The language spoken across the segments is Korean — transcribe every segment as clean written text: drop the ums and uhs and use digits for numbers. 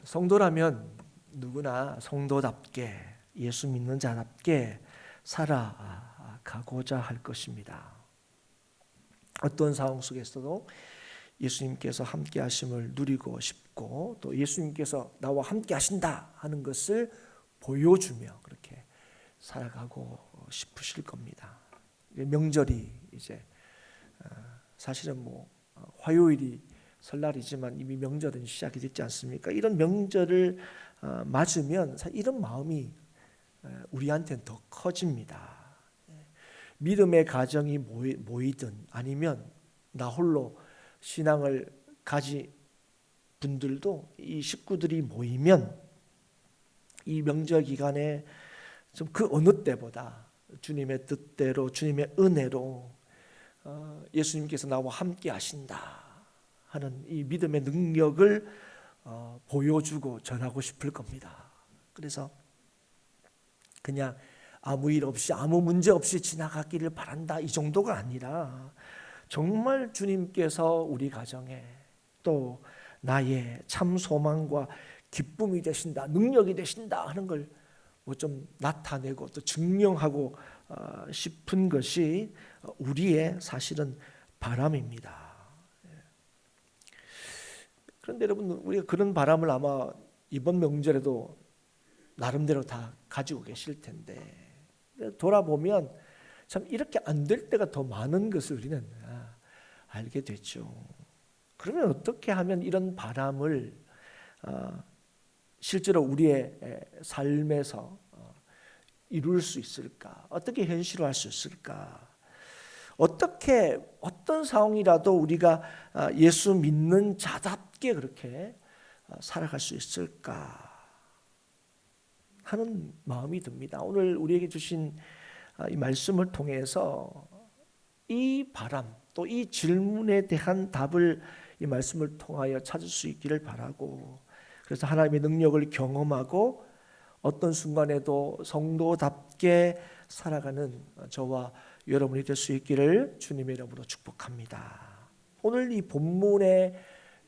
성도라면 누구나 성도답게 예수 믿는 자답게 살아가고자 할 것입니다. 어떤 상황 속에서도 예수님께서 함께 하심을 누리고 싶고 또 예수님께서 나와 함께 하신다 하는 것을 보여주며 그렇게 살아가고 싶으실 겁니다. 명절이 이제 사실은 화요일이 설날이지만 이미 명절은 시작이 됐지 않습니까? 이런 명절을 맞으면 이런 마음이 우리한테는 더 커집니다. 믿음의 가정이 모이든 아니면 나 홀로 신앙을 가진 분들도 이 식구들이 모이면 이 명절 기간에 좀 그 어느 때보다 주님의 뜻대로 주님의 은혜로 예수님께서 나와 함께 하신다 하는 이 믿음의 능력을 보여주고 전하고 싶을 겁니다. 그래서 그냥 아무 일 없이 아무 문제 없이 지나가기를 바란다 이 정도가 아니라 정말 주님께서 우리 가정에 또 나의 참 소망과 기쁨이 되신다, 능력이 되신다 하는 걸 좀 나타내고 또 증명하고 싶은 것이 우리의 사실은 바람입니다. 그런데 여러분, 우리가 그런 바람을 아마 이번 명절에도 나름대로 다 가지고 계실 텐데 돌아보면 참 이렇게 안 될 때가 더 많은 것을 우리는 알게 되죠. 그러면 어떻게 하면 이런 바람을 실제로 우리의 삶에서 이룰 수 있을까? 어떻게 현실화할 수 있을까? 어떻게 어떤 상황이라도 우리가 예수 믿는 자답게 그렇게 살아갈 수 있을까 하는 마음이 듭니다. 오늘 우리에게 주신 이 말씀을 통해서 이 바람 또 이 질문에 대한 답을 이 말씀을 통하여 찾을 수 있기를 바라고, 그래서 하나님의 능력을 경험하고 어떤 순간에도 성도답게 살아가는 저와 여러분이 될 수 있기를 주님의 이름으로 축복합니다. 오늘 이 본문의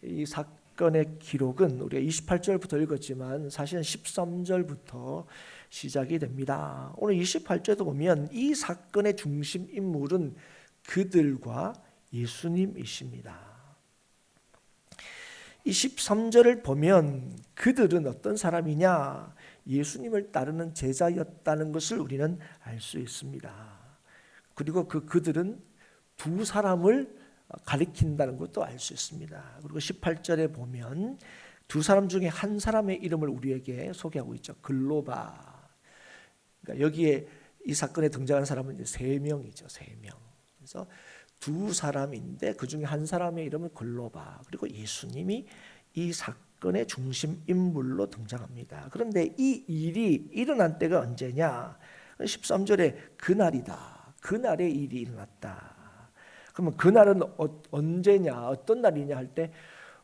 이 사건의 기록은 우리가 28절부터 읽었지만 사실은 13절부터 시작이 됩니다. 오늘 28절도 보면 이 사건의 중심 인물은 그들과 예수님이십니다. 이 13절을 보면 그들은 어떤 사람이냐? 예수님을 따르는 제자였다는 것을 우리는 알 수 있습니다. 그리고 그들은 두 사람을 가리킨다는 것도 알 수 있습니다. 그리고 18절에 보면 두 사람 중에 한 사람의 이름을 우리에게 소개하고 있죠. 글로바. 그러니까 여기에 이 사건에 등장하는 사람은 이제 세 명이죠. 세 명. 그래서 두 사람인데 그 중에 한 사람의 이름은 글로바. 그리고 예수님이 이 사건의 중심 인물로 등장합니다. 그런데 이 일이 일어난 때가 언제냐? 13절에 그날이다. 그날의 일이 일어났다. 그러면 그날은 언제냐? 어떤 날이냐 할 때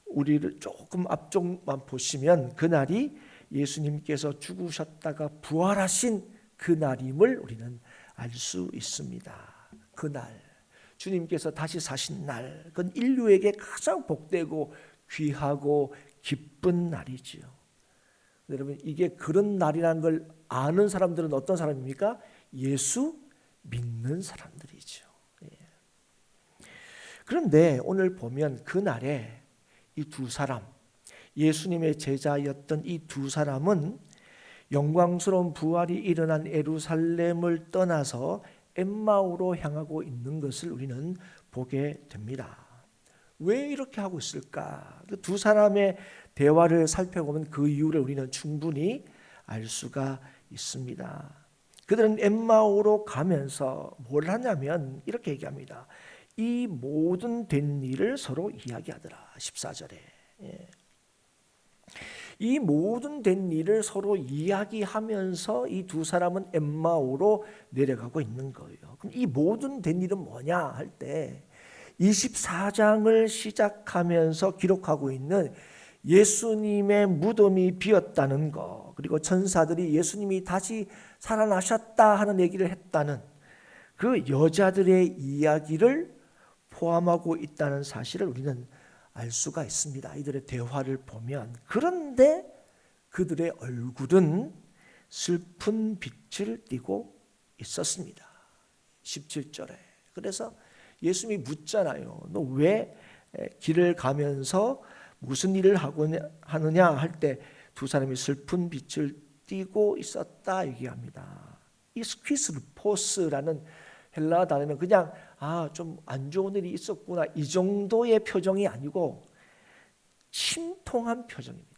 우리를 조금 앞쪽만 보시면 그날이 예수님께서 죽으셨다가 부활하신 그날임을 우리는 알 수 있습니다. 그날 주님께서 다시 사신 날, 그건 인류에게 가장 복되고 귀하고 기쁜 날이지요. 여러분, 이게 그런 날이라는 걸 아는 사람들은 어떤 사람입니까? 예수 믿는 사람들이죠. 그런데 오늘 보면 그날에 이 두 사람, 예수님의 제자였던 이 두 사람은 영광스러운 부활이 일어난 예루살렘을 떠나서 엠마오로 향하고 있는 것을 우리는 보게 됩니다. 왜 이렇게 하고 있을까? 두 사람의 대화를 살펴보면 그 이유를 우리는 충분히 알 수가 있습니다. 그들은 엠마오로 가면서 뭘 하냐면 이렇게 얘기합니다. 이 모든 된 일을 서로 이야기하더라. 14절에. 이 모든 된 일을 서로 이야기하면서 이 두 사람은 엠마오로 내려가고 있는 거예요. 그럼 이 모든 된 일은 뭐냐 할 때 24장을 시작하면서 기록하고 있는 예수님의 무덤이 비었다는 것, 그리고 천사들이 예수님이 다시 살아나셨다 하는 얘기를 했다는 그 여자들의 이야기를 포함하고 있다는 사실을 우리는 알 수가 있습니다. 이들의 대화를 보면. 그런데 그들의 얼굴은 슬픈 빛을 띠고 있었습니다. 17절에. 그래서 예수님이 묻잖아요. 너 왜 길을 가면서 무슨 일을 하느냐 할 때 두 사람이 슬픈 빛을 띠고 있었다 얘기합니다. 이 스퀴스포스라는 헬라 단어는 그냥 좀 안 좋은 일이 있었구나 이 정도의 표정이 아니고 침통한 표정입니다.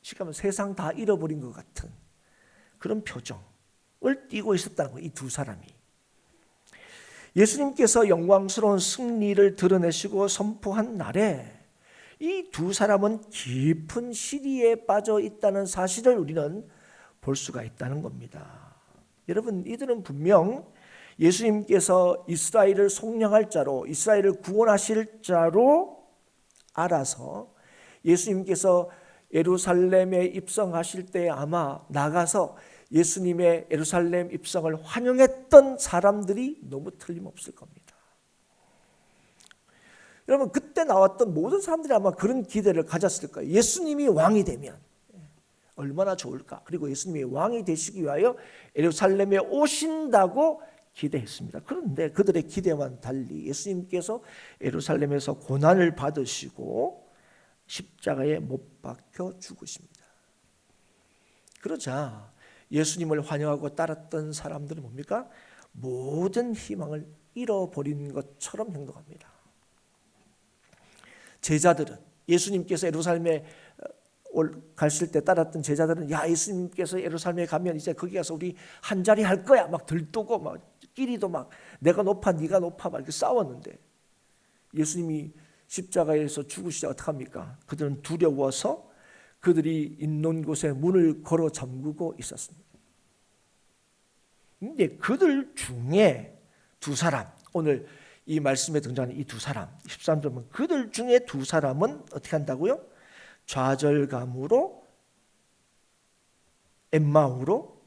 시카면 세상 다 잃어버린 것 같은 그런 표정을 띠고 있었다는 거예요. 이 두 사람이. 예수님께서 영광스러운 승리를 드러내시고 선포한 날에 이 두 사람은 깊은 시리에 빠져 있다는 사실을 우리는 볼 수가 있다는 겁니다. 여러분, 이들은 분명 예수님께서 이스라엘을 속량할 자로, 이스라엘을 구원하실 자로 알아서 예수님께서 예루살렘에 입성하실 때 아마 나가서 예수님의 예루살렘 입성을 환영했던 사람들이 너무 틀림없을 겁니다. 여러분, 그때 나왔던 모든 사람들이 아마 그런 기대를 가졌을 거예요. 예수님이 왕이 되면 얼마나 좋을까. 그리고 예수님이 왕이 되시기 위하여 예루살렘에 오신다고 기대했습니다. 그런데 그들의 기대와는 달리 예수님께서 예루살렘에서 고난을 받으시고 십자가에 못 박혀 죽으십니다. 그러자 예수님을 환영하고 따랐던 사람들은 뭡니까? 모든 희망을 잃어버린 것처럼 행동합니다. 제자들은 예수님께서 예루살렘에 가실 때 따랐던 제자들은 야, 예수님께서 예루살렘에 가면 이제 거기 가서 우리 한 자리 할 거야 막 들뜨고 막 끼리도 막 내가 높아 네가 높아 막 이렇게 싸웠는데 예수님이 십자가에서 죽으시자 어떡합니까? 그들은 두려워서 그들이 있는 곳에 문을 걸어 잠그고 있었습니다. 근데 그들 중에 두 사람, 오늘 이 말씀에 등장하는 이 두 사람, 13절 보면 그들 중에 두 사람은 어떻게 한다고요? 좌절감으로 엠마오로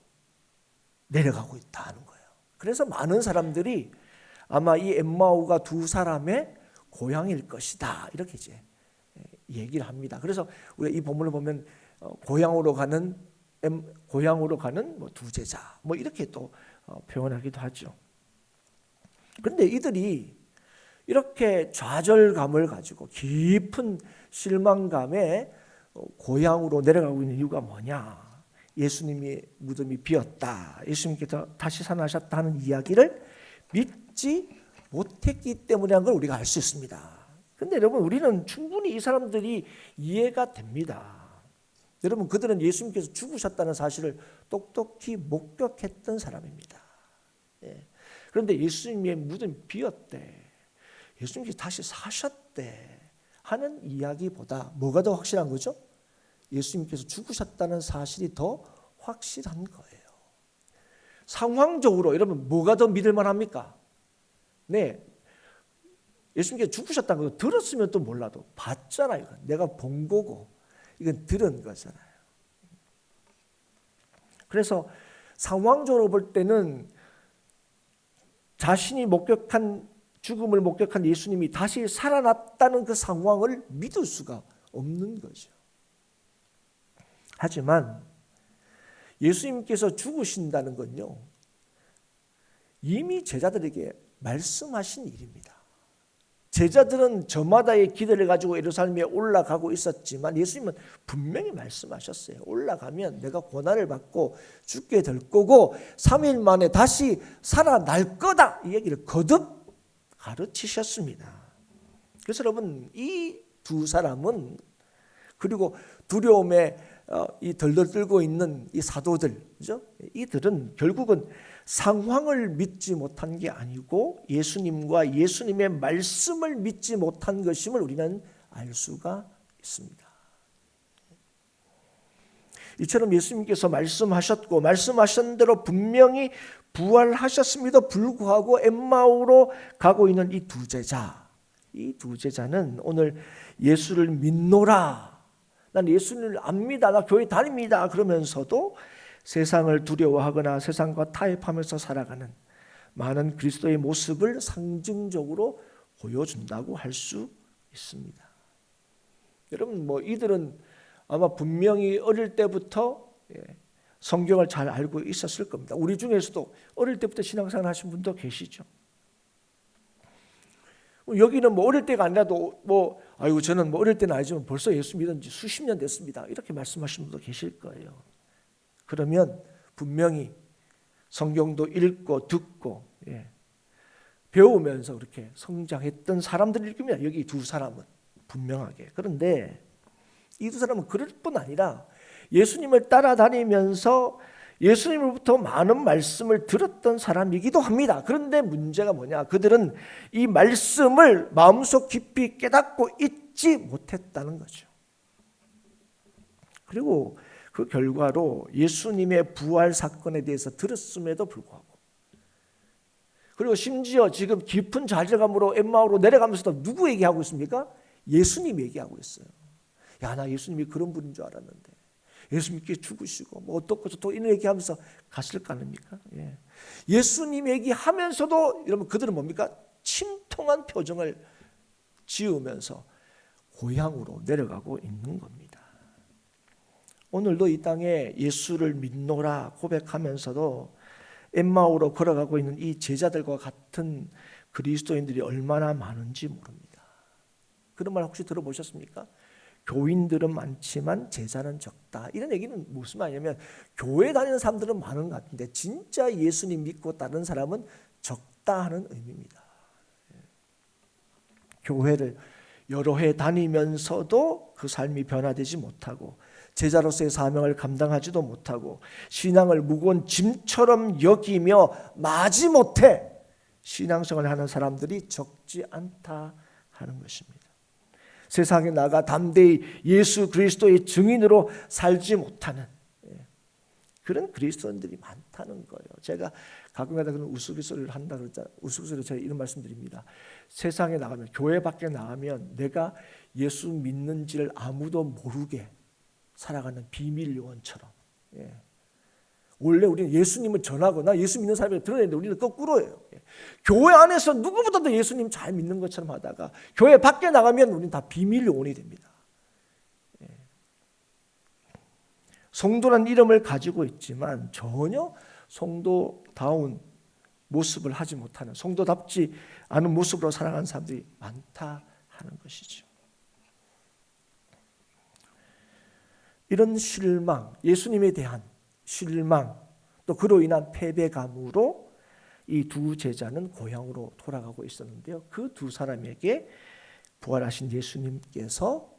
내려가고 있다는 거예요. 그래서 많은 사람들이 아마 이 엠마오가 두 사람의 고향일 것이다 이렇게 이제 얘기를 합니다. 그래서 우리가 이 본문을 보면 고향으로 가는 뭐 두 제자 뭐 이렇게 또 표현하기도 하죠. 그런데 이들이 이렇게 좌절감을 가지고 깊은 실망감에 고향으로 내려가고 있는 이유가 뭐냐? 예수님이 무덤이 비었다. 예수님께서 다시 살아나셨다는 이야기를 믿지 못했기 때문이라는 걸 우리가 알 수 있습니다. 그런데 여러분, 우리는 충분히 이 사람들이 이해가 됩니다. 여러분, 그들은 예수님께서 죽으셨다는 사실을 똑똑히 목격했던 사람입니다. 그런데 예수님의 무덤이 비었대, 예수님께서 다시 사셨대 하는 이야기보다 뭐가 더 확실한 거죠? 예수님께서 죽으셨다는 사실이 더 확실한 거예요. 상황적으로 여러분 뭐가 더 믿을 만합니까? 네, 예수님께서 죽으셨다는 거 들었으면 또 몰라도 봤잖아요. 내가 본 거고 이건 들은 거잖아요. 그래서 상황적으로 볼 때는 자신이 죽음을 목격한 예수님이 다시 살아났다는 그 상황을 믿을 수가 없는 거죠. 하지만 예수님께서 죽으신다는 건요, 이미 제자들에게 말씀하신 일입니다. 제자들은 저마다의 기대를 가지고 예루살렘에 올라가고 있었지만 예수님은 분명히 말씀하셨어요. 올라가면 내가 고난을 받고 죽게 될 거고 3일 만에 다시 살아날 거다, 이 얘기를 거듭 가르치셨습니다. 그래서 여러분, 이 두 사람은, 그리고 두려움에 이 덜덜 떨고 있는 이 사도들, 그죠? 이들은 결국은 상황을 믿지 못한 게 아니고 예수님과 예수님의 말씀을 믿지 못한 것임을 우리는 알 수가 있습니다. 이처럼 예수님께서 말씀하셨고 말씀하신 대로 분명히 부활하셨음에도 불구하고 엠마오로 가고 있는 이 두 제자, 이 두 제자는 오늘 예수를 믿노라, 난 예수님을 압니다, 나 교회 다닙니다 그러면서도 세상을 두려워하거나 세상과 타협하면서 살아가는 많은 그리스도의 모습을 상징적으로 보여준다고 할 수 있습니다. 여러분, 이들은 아마 분명히 어릴 때부터 성경을 잘 알고 있었을 겁니다. 우리 중에서도 어릴 때부터 신앙생활 하신 분도 계시죠. 여기는 뭐 어릴 때가 아니라도 아이고 저는 뭐 어릴 때는 아니지만 벌써 예수 믿은 지 수십 년 됐습니다. 이렇게 말씀하시는 분도 계실 거예요. 그러면 분명히 성경도 읽고 듣고 배우면서 그렇게 성장했던 사람들일 겁니다. 여기 두 사람은 분명하게. 그런데 이 두 사람은 그럴 뿐 아니라 예수님을 따라다니면서 예수님으로부터 많은 말씀을 들었던 사람이기도 합니다. 그런데 문제가 뭐냐? 그들은 이 말씀을 마음속 깊이 깨닫고 있지 못했다는 거죠. 그리고 그 결과로 예수님의 부활 사건에 대해서 들었음에도 불구하고, 그리고 심지어 지금 깊은 좌절감으로 엠마오로 내려가면서도 누구 얘기하고 있습니까? 예수님 얘기하고 있어요. 야, 나 예수님이 그런 분인 줄 알았는데 예수님께 죽으시고 뭐 어떻고 저떻고 이런 얘기하면서 갔을 거 아닙니까? 예수님 얘기하면서도 여러분 그들은 뭡니까? 침통한 표정을 지으면서 고향으로 내려가고 있는 겁니다. 오늘도 이 땅에 예수를 믿노라 고백하면서도 엠마오로 걸어가고 있는 이 제자들과 같은 그리스도인들이 얼마나 많은지 모릅니다. 그런 말 혹시 들어보셨습니까? 교인들은 많지만 제자는 적다. 이런 얘기는 무슨 말이냐면 교회 다니는 사람들은 많은 것 같은데 진짜 예수님 믿고 따르는 사람은 적다 하는 의미입니다. 교회를 여러 해 다니면서도 그 삶이 변화되지 못하고 제자로서의 사명을 감당하지도 못하고 신앙을 무거운 짐처럼 여기며 마지못해 신앙생활을 하는 사람들이 적지 않다 하는 것입니다. 세상에 나가 담대히 예수 그리스도의 증인으로 살지 못하는 그런 그리스도인들이 많다는 거예요. 제가 가끔가다 그런 우스갯소리를 한다 그러자 우스갯소리로 제가 이런 말씀드립니다. 세상에 나가면 교회 밖에 나가면 내가 예수 믿는지를 아무도 모르게 살아가는 비밀 요원처럼. 원래 우리는 예수님을 전하거나 예수 믿는 사람을 드러내는데 우리는 거꾸로예요. 교회 안에서 누구보다도 예수님 잘 믿는 것처럼 하다가 교회 밖에 나가면 우리는 다 비밀 요원이 됩니다. 성도라는 이름을 가지고 있지만 전혀 성도다운 모습을 하지 못하는, 성도답지 않은 모습으로 살아가는 사람들이 많다 하는 것이죠. 이런 실망, 예수님에 대한 실망, 또 그로 인한 패배감으로 이 두 제자는 고향으로 돌아가고 있었는데요. 그 두 사람에게 부활하신 예수님께서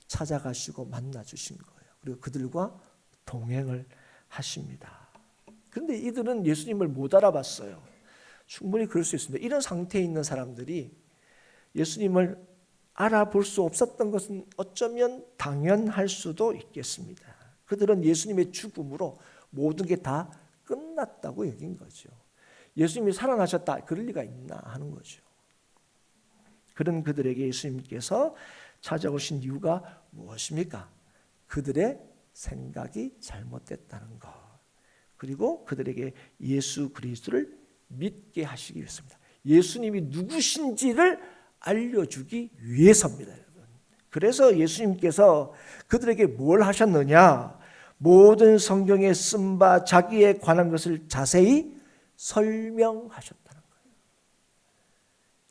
찾아가시고 만나주신 거예요. 그리고 그들과 동행을 하십니다. 그런데 이들은 예수님을 못 알아봤어요. 충분히 그럴 수 있습니다. 이런 상태에 있는 사람들이 예수님을 알아볼 수 없었던 것은 어쩌면 당연할 수도 있겠습니다. 그들은 예수님의 죽음으로 모든 게 다 끝났다고 여긴 거죠. 예수님이 살아나셨다, 그럴 리가 있나 하는 거죠. 그런 그들에게 예수님께서 찾아오신 이유가 무엇입니까? 그들의 생각이 잘못됐다는 것, 그리고 그들에게 예수 그리스도를 믿게 하시기 위해서입니다. 예수님이 누구신지를 알려주기 위해서입니다, 여러분. 그래서 예수님께서 그들에게 뭘 하셨느냐? 모든 성경에 쓴 바 자기에 관한 것을 자세히 설명하셨다는 거예요.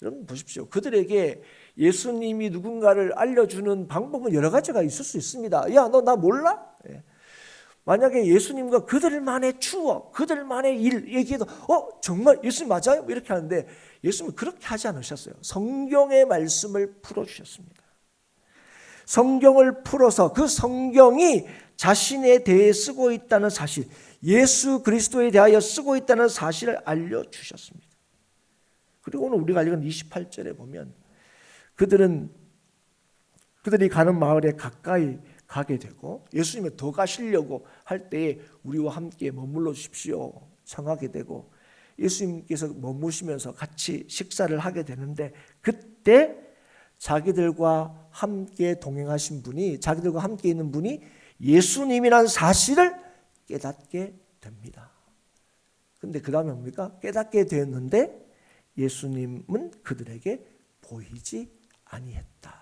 여러분 보십시오. 그들에게 예수님이 누군가를 알려주는 방법은 여러 가지가 있을 수 있습니다. 야, 너 나 몰라? 만약에 예수님과 그들만의 추억, 그들만의 일 얘기해도 정말 예수님 맞아요? 이렇게 하는데 예수님은 그렇게 하지 않으셨어요. 성경의 말씀을 풀어주셨습니다. 성경을 풀어서 그 성경이 자신에 대해 쓰고 있다는 사실, 예수 그리스도에 대하여 쓰고 있다는 사실을 알려주셨습니다. 그리고 오늘 우리가 읽은 28절에 보면 그들이 가는 마을에 가까이 가게 되고 예수님이 더 가시려고 할 때에 우리와 함께 머물러 주십시오 청하게 되고 예수님께서 머무시면서 같이 식사를 하게 되는데 그때 자기들과 함께 동행하신 분이, 자기들과 함께 있는 분이 예수님이라는 사실을 깨닫게 됩니다. 그런데 그 다음에 뭡니까? 깨닫게 되었는데 예수님은 그들에게 보이지 아니했다.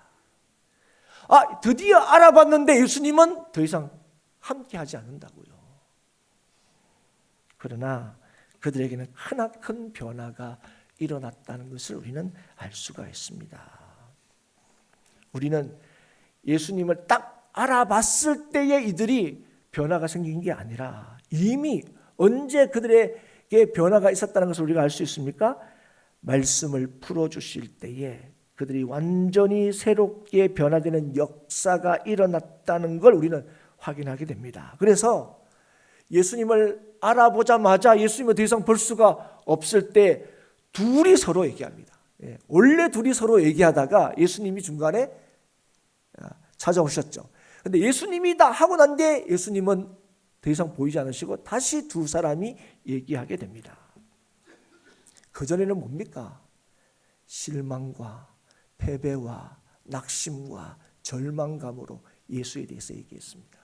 드디어 알아봤는데 예수님은 더 이상 함께하지 않는다고요. 그러나 그들에게는 크나큰 변화가 일어났다는 것을 우리는 알 수가 있습니다. 우리는 예수님을 딱 알아봤을 때에 이들이 변화가 생긴 게 아니라 이미 언제 그들에게 변화가 있었다는 것을 우리가 알 수 있습니까? 말씀을 풀어주실 때에 그들이 완전히 새롭게 변화되는 역사가 일어났다는 걸 우리는 확인하게 됩니다. 그래서 예수님을 알아보자마자 예수님을 더 이상 볼 수가 없을 때 둘이 서로 얘기합니다. 원래 둘이 서로 얘기하다가 예수님이 중간에 찾아오셨죠. 근데 예수님이 다 하고 난 뒤에 예수님은 더 이상 보이지 않으시고 다시 두 사람이 얘기하게 됩니다. 그전에는 뭡니까? 실망과 패배와 낙심과 절망감으로 예수에 대해서 얘기했습니다.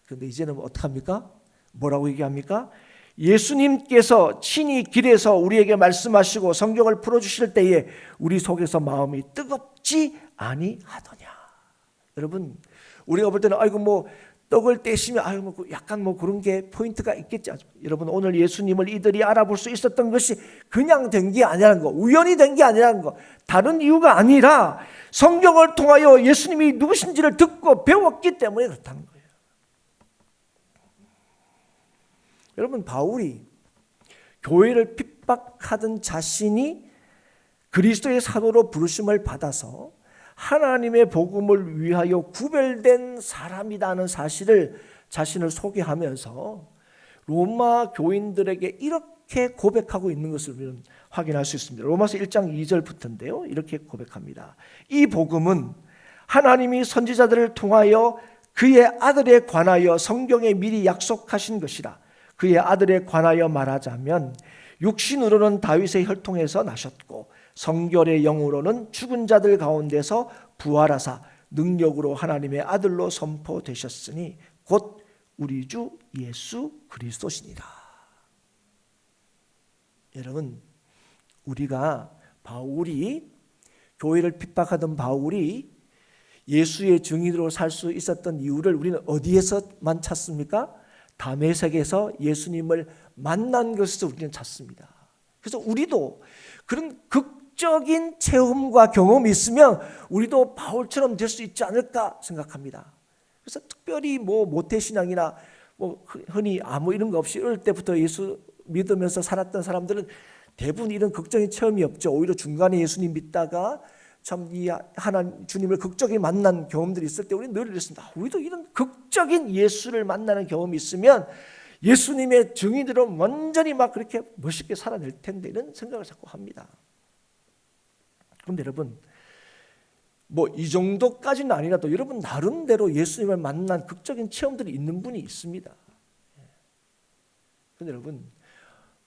그런데 이제는 어떡합니까? 뭐라고 얘기합니까? 예수님께서 친히 길에서 우리에게 말씀하시고 성경을 풀어주실 때에 우리 속에서 마음이 뜨겁지 아니하더냐. 여러분, 우리가 볼 때는 떡을 떼시면 약간 그런 게 포인트가 있겠죠. 여러분, 오늘 예수님을 이들이 알아볼 수 있었던 것이 그냥 된 게 아니라는 거, 우연히 된 게 아니라는 거, 다른 이유가 아니라 성경을 통하여 예수님이 누구신지를 듣고 배웠기 때문에 그렇다는 거예요. 여러분, 바울이 교회를 핍박하던 자신이 그리스도의 사도로 부르심을 받아서 하나님의 복음을 위하여 구별된 사람이라는 사실을 자신을 소개하면서 로마 교인들에게 이렇게 고백하고 있는 것을 우리는 확인할 수 있습니다. 로마서 1장 2절부터인데요. 이렇게 고백합니다. 이 복음은 하나님이 선지자들을 통하여 그의 아들에 관하여 성경에 미리 약속하신 것이라. 그의 아들에 관하여 말하자면 육신으로는 다윗의 혈통에서 나셨고 성결의 영으로는 죽은 자들 가운데서 부활하사 능력으로 하나님의 아들로 선포되셨으니 곧 우리 주 예수 그리스도시니라. 여러분, 우리가 바울이 교회를 핍박하던 바울이 예수의 증인으로 살 수 있었던 이유를 우리는 어디에서만 찾습니까? 다메섹에서 예수님을 만난 것에서 우리는 찾습니다. 그래서 우리도 그런 극적인 체험과 경험이 있으면 우리도 바울처럼 될 수 있지 않을까 생각합니다. 그래서 특별히 모태신앙이나 흔히 아무 이런 거 없이 어릴 때부터 예수 믿으면서 살았던 사람들은 대부분 이런 극적인 체험이 없죠. 오히려 중간에 예수님 믿다가 참 이 하나님 주님을 극적인 만난 경험들이 있을 때 우리는 늘 이랬습니다. 우리도 이런 극적인 예수를 만나는 경험이 있으면 예수님의 증인으로 완전히 그렇게 멋있게 살아낼 텐데 이런 생각을 자꾸 합니다. 그런데 여러분, 이 정도까지는 아니라도 여러분 나름대로 예수님을 만난 극적인 체험들이 있는 분이 있습니다. 그런데 여러분,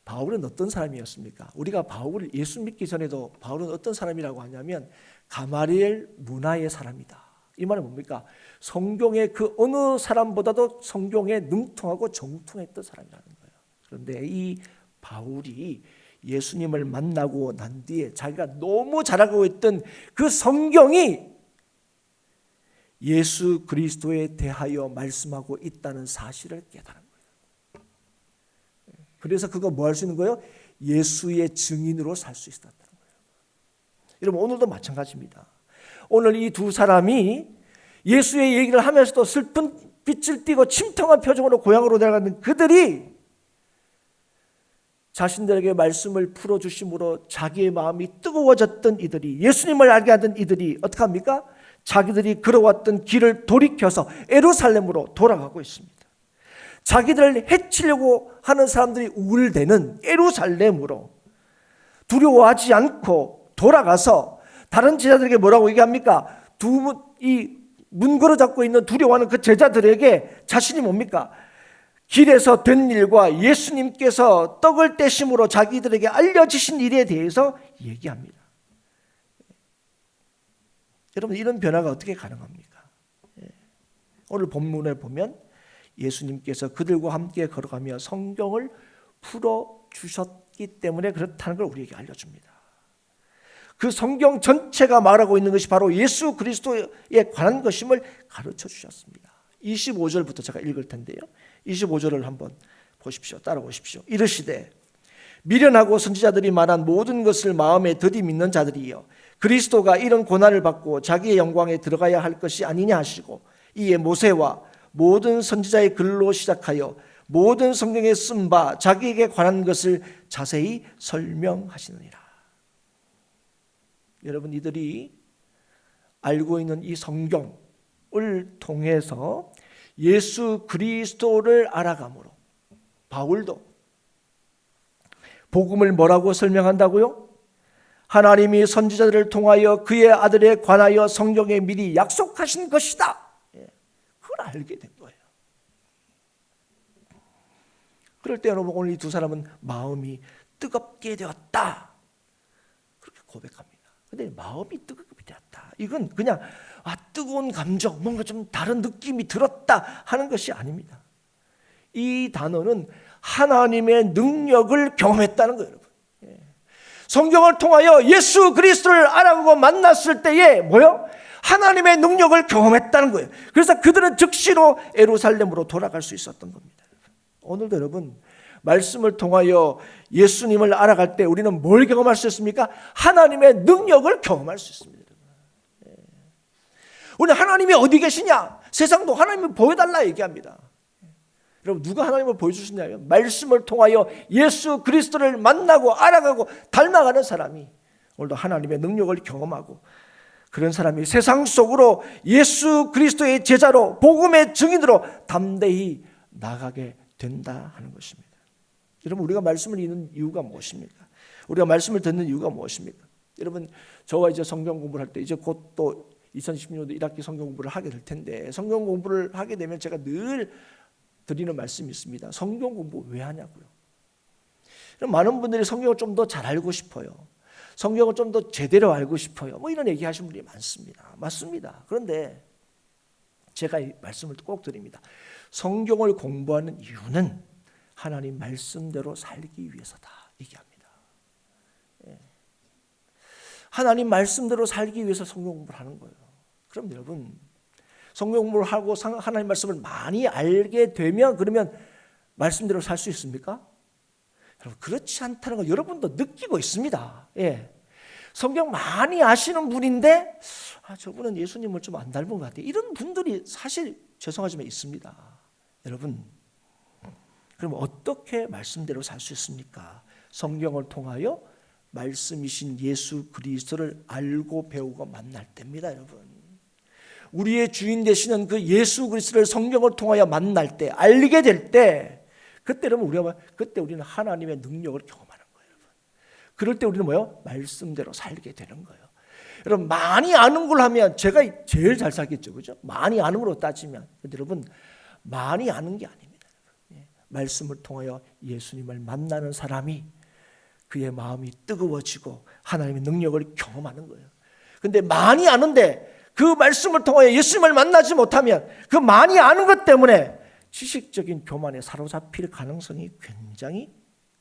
바울은 어떤 사람이었습니까? 우리가 바울을 예수 믿기 전에도 바울은 어떤 사람이라고 하냐면 가마리엘 문화의 사람이다. 이 말은 뭡니까? 성경의 그 어느 사람보다도 성경에 능통하고 정통했던 사람이라는 거예요. 그런데 이 바울이 예수님을 만나고 난 뒤에 자기가 너무 잘 알고 있던 그 성경이 예수 그리스도에 대하여 말씀하고 있다는 사실을 깨달은 거예요. 그래서 그거 뭐 할 수 있는 거예요? 예수의 증인으로 살 수 있었다는 거예요. 여러분, 오늘도 마찬가지입니다. 오늘 이 두 사람이 예수의 얘기를 하면서도 슬픈 빛을 띠고 침통한 표정으로 고향으로 내려가는 그들이 자신들에게 말씀을 풀어주심으로 자기의 마음이 뜨거워졌던 이들이, 예수님을 알게 하던 이들이 어떻게 합니까? 자기들이 걸어왔던 길을 돌이켜서 예루살렘으로 돌아가고 있습니다. 자기들을 해치려고 하는 사람들이 우울대는 예루살렘으로 두려워하지 않고 돌아가서 다른 제자들에게 뭐라고 얘기합니까? 이 문걸어 잡고 있는 두려워하는 그 제자들에게 자신이 뭡니까? 길에서 된 일과 예수님께서 떡을 떼심으로 자기들에게 알려주신 일에 대해서 얘기합니다. 여러분, 이런 변화가 어떻게 가능합니까? 오늘 본문을 보면 예수님께서 그들과 함께 걸어가며 성경을 풀어주셨기 때문에 그렇다는 걸 우리에게 알려줍니다. 그 성경 전체가 말하고 있는 것이 바로 예수 그리스도에 관한 것임을 가르쳐 주셨습니다. 25절부터 제가 읽을 텐데요. 25절을 한번 보십시오. 따라오십시오. 이르시되 미련하고 선지자들이 말한 모든 것을 마음에 더디 믿는 자들이여, 그리스도가 이런 고난을 받고 자기의 영광에 들어가야 할 것이 아니냐 하시고, 이에 모세와 모든 선지자의 글로 시작하여 모든 성경에 쓴 바 자기에게 관한 것을 자세히 설명하시느니라. 여러분, 이들이 알고 있는 이 성경을 통해서 예수 그리스도를 알아감으로 바울도 복음을 뭐라고 설명한다고요? 하나님이 선지자들을 통하여 그의 아들에 관하여 성경에 미리 약속하신 것이다. 그걸 알게 된 거예요. 그럴 때 여러분, 오늘 이 두 사람은 마음이 뜨겁게 되었다, 그렇게 고백합니다. 근데 마음이 뜨겁게 되었다, 이건 그냥 뜨거운 감정, 뭔가 좀 다른 느낌이 들었다 하는 것이 아닙니다. 이 단어는 하나님의 능력을 경험했다는 거예요. 여러분, 성경을 통하여 예수 그리스도를 알아보고 만났을 때에 뭐요? 하나님의 능력을 경험했다는 거예요. 그래서 그들은 즉시로 예루살렘으로 돌아갈 수 있었던 겁니다. 오늘도 여러분, 말씀을 통하여 예수님을 알아갈 때 우리는 뭘 경험할 수 있습니까? 하나님의 능력을 경험할 수 있습니다. 우리는 하나님이 어디 계시냐? 세상도 하나님을 보여달라 얘기합니다. 여러분, 누가 하나님을 보여주시냐면 말씀을 통하여 예수 그리스도를 만나고 알아가고 닮아가는 사람이 오늘도 하나님의 능력을 경험하고, 그런 사람이 세상 속으로 예수 그리스도의 제자로 복음의 증인으로 담대히 나가게 된다 하는 것입니다. 여러분, 우리가 말씀을 읽는 이유가 무엇입니까? 우리가 말씀을 듣는 이유가 무엇입니까? 여러분, 저와 이제 성경 공부를 할 때 이제 곧 또 2016년도 1학기 성경 공부를 하게 될 텐데, 성경 공부를 하게 되면 제가 늘 드리는 말씀이 있습니다. 성경 공부 왜 하냐고요. 많은 분들이 성경을 좀 더 잘 알고 싶어요. 성경을 좀 더 제대로 알고 싶어요. 뭐 이런 얘기 하시는 분이 많습니다. 맞습니다. 그런데 제가 이 말씀을 꼭 드립니다. 성경을 공부하는 이유는 하나님 말씀대로 살기 위해서다 얘기합니다. 하나님 말씀대로 살기 위해서 성경 공부를 하는 거예요. 그럼 여러분, 성경 공부를 하고 하나님 말씀을 많이 알게 되면 그러면 말씀대로 살 수 있습니까? 여러분, 그렇지 않다는 거 여러분도 느끼고 있습니다. 성경 많이 아시는 분인데 저분은 예수님을 좀 안 닮은 것 같아요. 이런 분들이 사실 죄송하지만 있습니다. 여러분, 그럼 어떻게 말씀대로 살 수 있습니까? 성경을 통하여 말씀이신 예수 그리스도를 알고 배우고 만날 때입니다. 여러분, 우리의 주인 되시는 그 예수 그리스도를 성경을 통하여 만날 때, 알게 될 때, 그때 우리는 하나님의 능력을 경험하는 거예요. 여러분, 그럴 때 우리는 뭐요? 말씀대로 살게 되는 거예요. 여러분, 많이 아는 걸 하면 제가 제일 잘 살겠죠, 그죠? 많이 아는 걸로 따지면. 근데 여러분, 많이 아는 게 아닙니다. 말씀을 통하여 예수님을 만나는 사람이 그의 마음이 뜨거워지고 하나님의 능력을 경험하는 거예요. 근데 많이 아는데 그 말씀을 통하여 예수님을 만나지 못하면 그 많이 아는 것 때문에 지식적인 교만에 사로잡힐 가능성이 굉장히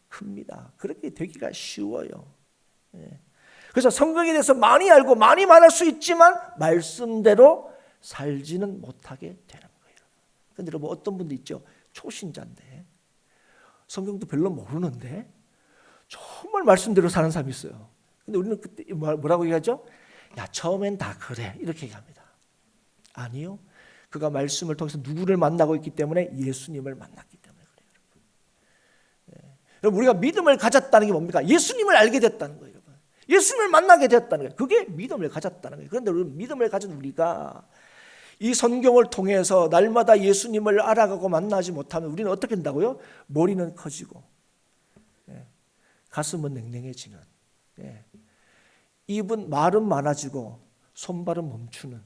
큽니다. 그렇게 되기가 쉬워요. 그래서 성경에 대해서 많이 알고 많이 말할 수 있지만 말씀대로 살지는 못하게 되는 거예요. 그런데 여러분, 어떤 분도 있죠. 초신자인데 성경도 별로 모르는데 정말 말씀대로 사는 사람이 있어요. 근데 우리는 그때 뭐라고 얘기하죠? 야, 처음엔 다 그래, 이렇게 얘기합니다. 아니요, 그가 말씀을 통해서 누구를 만나고 있기 때문에 예수님을 만났기 때문에 그래요. 여러분, 우리가 믿음을 가졌다는 게 뭡니까? 예수님을 알게 됐다는 거예요. 여러분, 예수님을 만나게 되었다는 거예요. 그게 믿음을 가졌다는 거예요. 그런데 믿음을 가진 우리가 이 성경을 통해서 날마다 예수님을 알아가고 만나지 못하면 우리는 어떻게 된다고요? 머리는 커지고 가슴은 냉랭해지는, 입은 말은 많아지고 손발은 멈추는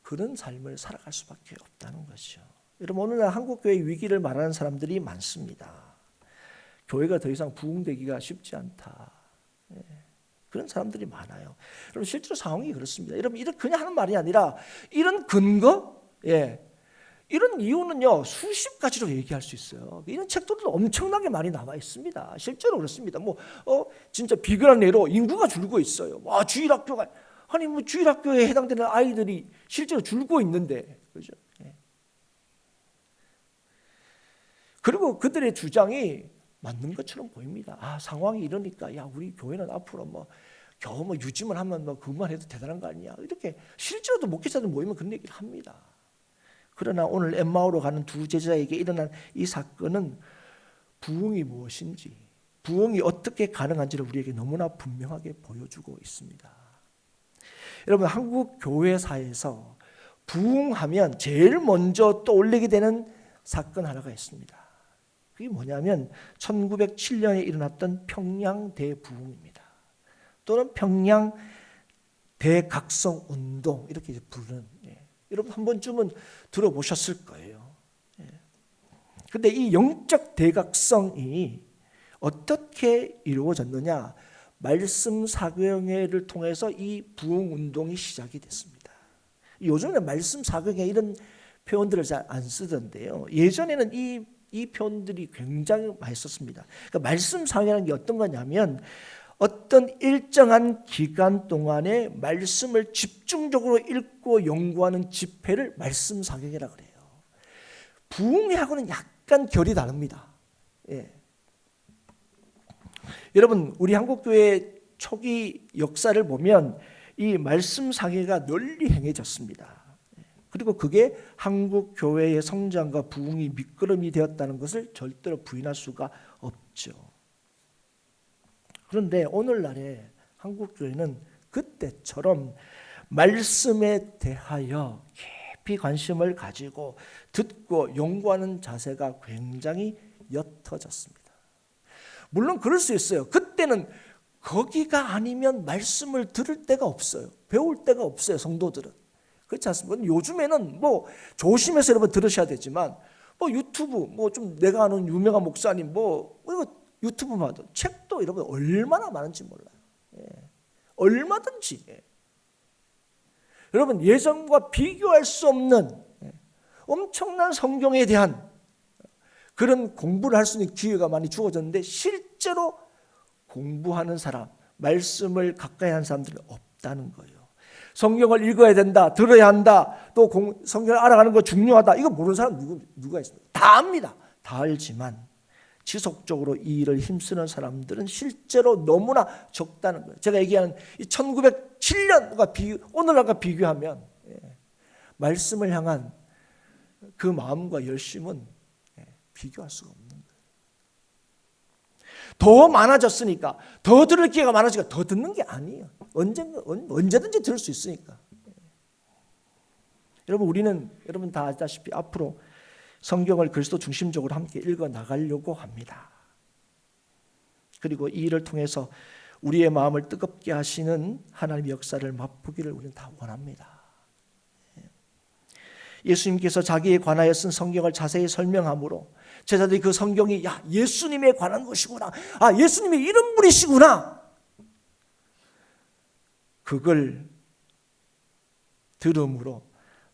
그런 삶을 살아갈 수밖에 없다는 것이죠. 여러분, 오늘날 한국교회의 위기를 말하는 사람들이 많습니다. 교회가 더 이상 부흥되기가 쉽지 않다, 그런 사람들이 많아요. 여러분, 실제로 상황이 그렇습니다. 여러분, 이런 그냥 하는 말이 아니라 이런 근거, 이런 이유는요 수십 가지로 얘기할 수 있어요. 이런 책들도 엄청나게 많이 나와 있습니다. 실제로 그렇습니다. 진짜 비근한 예로 인구가 줄고 있어요. 주일학교가 아니 주일학교에 해당되는 아이들이 실제로 줄고 있는데, 그죠? 그리고 그들의 주장이 맞는 것처럼 보입니다. 상황이 이러니까 우리 교회는 앞으로 겨우 유지만 하면 그것만 해도 대단한 거 아니냐, 이렇게 실제로도 목회자들 모이면 그런 얘기를 합니다. 그러나 오늘 엠마오로 가는 두 제자에게 일어난 이 사건은 부흥이 무엇인지, 부흥이 어떻게 가능한지를 우리에게 너무나 분명하게 보여주고 있습니다. 여러분, 한국 교회사에서 부흥하면 제일 먼저 떠올리게 되는 사건 하나가 있습니다. 그게 뭐냐면 1907년에 일어났던 평양 대부흥입니다. 또는 평양 대각성 운동, 이렇게 부르는, 여러분 한 번쯤은 들어보셨을 거예요. 그런데 이 영적 대각성이 어떻게 이루어졌느냐? 말씀 사경회를 통해서 이 부흥 운동이 시작이 됐습니다. 요즘에는 말씀 사경회 이런 표현들을 잘 안 쓰던데요. 예전에는 이 표현들이 굉장히 많이 썼습니다. 그러니까 말씀 사경회라는 게 어떤 거냐면 어떤 일정한 기간 동안에 말씀을 집중적으로 읽고 연구하는 집회를 말씀 사경회라고 그래요. 부흥회하고는 약간 결이 다릅니다. 여러분, 우리 한국교회 초기 역사를 보면 이 말씀 사경회가 널리 행해졌습니다. 그리고 그게 한국교회의 성장과 부흥이 밑거름이 되었다는 것을 절대로 부인할 수가 없죠. 그런데 오늘날의 한국교회는 그때처럼 말씀에 대하여 깊이 관심을 가지고 듣고 연구하는 자세가 굉장히 옅어졌습니다. 물론 그럴 수 있어요. 그때는 거기가 아니면 말씀을 들을 데가 없어요. 배울 데가 없어요, 성도들은. 그렇지 않습니까? 요즘에는 조심해서 여러분 들으셔야 되지만 유튜브 좀 내가 아는 유명한 목사님 이거 유튜브만 하든 책도 여러분 얼마나 많은지 몰라요. 얼마든지. 여러분, 예전과 비교할 수 없는 엄청난 성경에 대한 그런 공부를 할 수 있는 기회가 많이 주어졌는데 실제로 공부하는 사람, 말씀을 가까이 하는 사람들은 없다는 거예요. 성경을 읽어야 된다, 들어야 한다, 또 성경을 알아가는 거 중요하다, 이거 모르는 사람 누가 있습니까? 다 압니다. 다 알지만 지속적으로 이 일을 힘쓰는 사람들은 실제로 너무나 적다는 거예요. 제가 얘기하는 1907년과 오늘날과 비교하면 말씀을 향한 그 마음과 열심은 비교할 수가 없는 거예요. 더 많아졌으니까, 더 들을 기회가 많아지니까 더 듣는 게 아니에요. 언제든지 들을 수 있으니까. 여러분 다 아시다시피 앞으로 성경을 그리스도 중심적으로 함께 읽어 나가려고 합니다. 그리고 이 일을 통해서 우리의 마음을 뜨겁게 하시는 하나님의 역사를 맛보기를 우리는 다 원합니다. 예수님께서 자기에 관하여 쓴 성경을 자세히 설명함으로 제자들이 그 성경이 예수님에 관한 것이구나, 예수님이 이런 분이시구나, 그걸 들음으로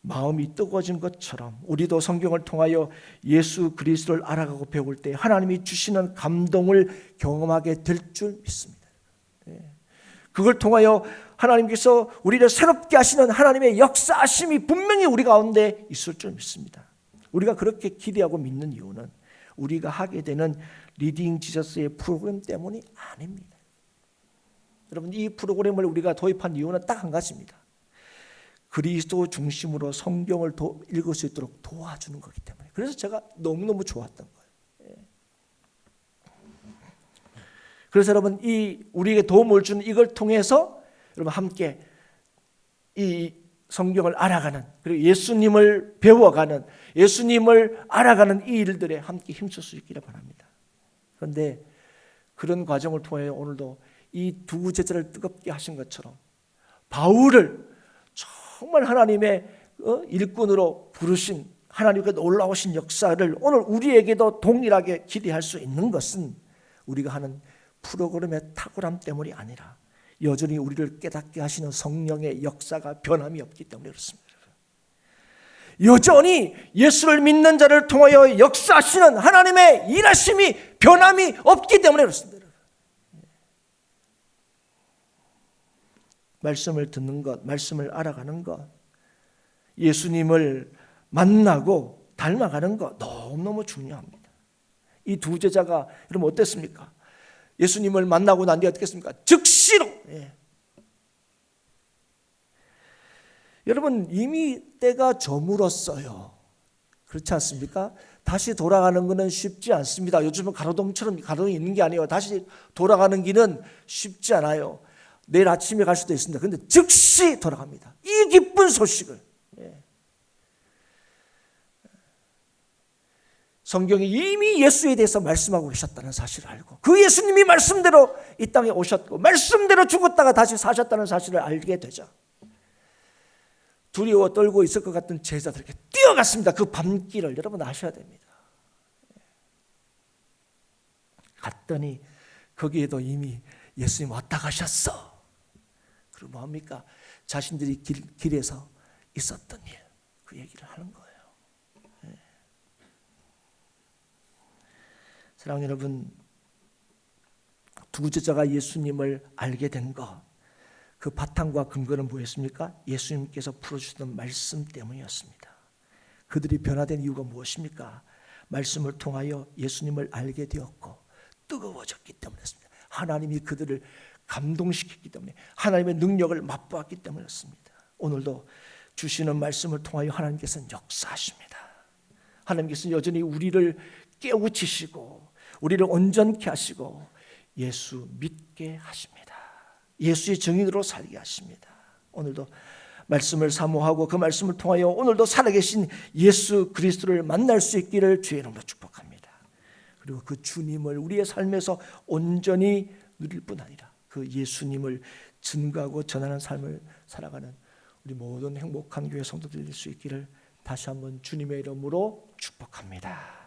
마음이 뜨거워진 것처럼 우리도 성경을 통하여 예수 그리스도를 알아가고 배울 때 하나님이 주시는 감동을 경험하게 될 줄 믿습니다. 그걸 통하여 하나님께서 우리를 새롭게 하시는 하나님의 역사하심이 분명히 우리 가운데 있을 줄 믿습니다. 우리가 그렇게 기대하고 믿는 이유는 우리가 하게 되는 리딩 지저스의 프로그램 때문이 아닙니다. 여러분, 이 프로그램을 우리가 도입한 이유는 딱 한 가지입니다. 그리스도 중심으로 성경을 읽을 수 있도록 도와주는 거기 때문에. 그래서 제가 너무너무 좋았던 거예요. 그래서 여러분, 우리에게 도움을 주는 이걸 통해서 여러분 함께 이 성경을 알아가는, 그리고 예수님을 배워가는, 예수님을 알아가는 이 일들에 함께 힘쓸 수 있기를 바랍니다. 그런데 그런 과정을 통해 오늘도 이 두 제자를 뜨겁게 하신 것처럼 바울을 정말 하나님의 일꾼으로 부르신 하나님께 놀라우신 역사를 오늘 우리에게도 동일하게 기대할 수 있는 것은 우리가 하는 프로그램의 탁월함 때문이 아니라 여전히 우리를 깨닫게 하시는 성령의 역사가 변함이 없기 때문에 그렇습니다. 여전히 예수를 믿는 자를 통하여 역사하시는 하나님의 일하심이 변함이 없기 때문에 그렇습니다. 말씀을 듣는 것, 말씀을 알아가는 것, 예수님을 만나고 닮아가는 것 너무너무 중요합니다. 이 두 제자가 여러분 어땠습니까? 예수님을 만나고 난 뒤에 어떻겠습니까? 즉시로 여러분 이미 때가 저물었어요. 그렇지 않습니까? 다시 돌아가는 것은 쉽지 않습니다. 요즘은 가로등처럼 가로등이 있는 게 아니에요. 다시 돌아가는 길은 쉽지 않아요. 내일 아침에 갈 수도 있습니다. 그런데 즉시 돌아갑니다. 이 기쁜 소식을. 성경이 이미 예수에 대해서 말씀하고 계셨다는 사실을 알고 그 예수님이 말씀대로 이 땅에 오셨고 말씀대로 죽었다가 다시 사셨다는 사실을 알게 되죠. 두려워 떨고 있을 것 같은 제자들에게 뛰어갔습니다. 그 밤길을 여러분 아셔야 됩니다. 갔더니 거기에도 이미 예수님 왔다 가셨어. 그리고 뭐합니까? 자신들이 길에서 있었던 일, 그 얘기를 하는 거예요. 사랑하는 여러분, 두 제자가 예수님을 알게 된 것, 그 바탕과 근거는 뭐였습니까? 예수님께서 풀어주셨던 말씀 때문이었습니다. 그들이 변화된 이유가 무엇입니까? 말씀을 통하여 예수님을 알게 되었고 뜨거워졌기 때문이었습니다. 하나님이 그들을 감동시켰기 때문에 하나님의 능력을 맛보았기 때문이었습니다. 오늘도 주시는 말씀을 통하여 하나님께서는 역사하십니다. 하나님께서는 여전히 우리를 깨우치시고 우리를 온전케 하시고 예수 믿게 하십니다. 예수의 증인으로 살게 하십니다. 오늘도 말씀을 사모하고 그 말씀을 통하여 오늘도 살아계신 예수 그리스도를 만날 수 있기를 주의 이름으로 축복합니다. 그리고 그 주님을 우리의 삶에서 온전히 누릴 뿐 아니라 그 예수님을 증거하고 전하는 삶을 살아가는 우리 모든 행복한 교회 성도들이 될 수 있기를 다시 한번 주님의 이름으로 축복합니다.